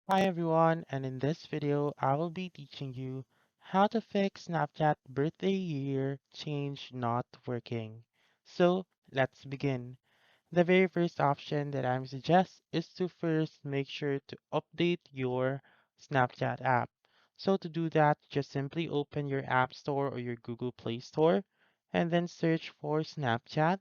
Hi everyone, and in this video, I will be teaching you how to fix Snapchat birthday year change not working. So let's begin. The very first option that I suggest is to first make sure to update your Snapchat app. So to do that, just simply open your App Store or your Google Play Store and then search for Snapchat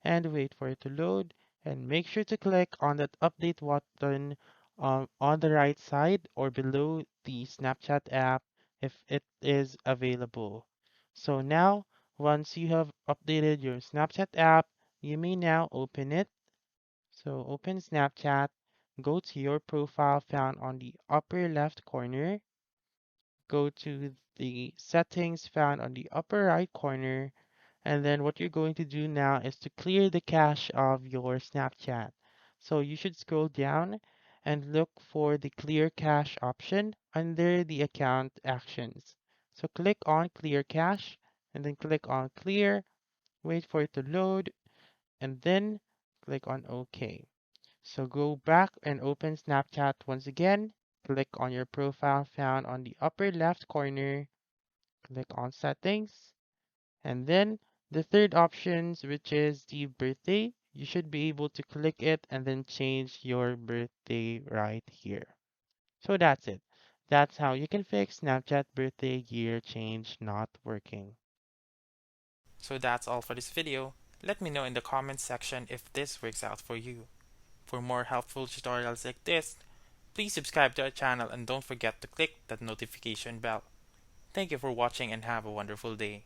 and wait for it to load and make sure to click on that update button on the right side or below the Snapchat app if it is available. So now, once you have updated your Snapchat app, you may now open it. So open Snapchat, go to your profile found on the upper left corner, go to the settings found on the upper right corner, and then what you're going to do now is to clear the cache of your Snapchat. So you should scroll down and look for the clear cache option under the account actions. So click on clear cache and then click on clear, wait for it to load, and then click on OK. So go back and open Snapchat once again. Click on your profile found on the upper left corner, click on settings, and then the third options, which is the birthday, you should be able to click it and then change your birthday right here. So that's it. That's how you can fix Snapchat birthday year change not working. So that's all for this video. Let me know in the comments section if this works out for you. For more helpful tutorials like this, please subscribe to our channel and don't forget to click that notification bell. Thank you for watching and have a wonderful day.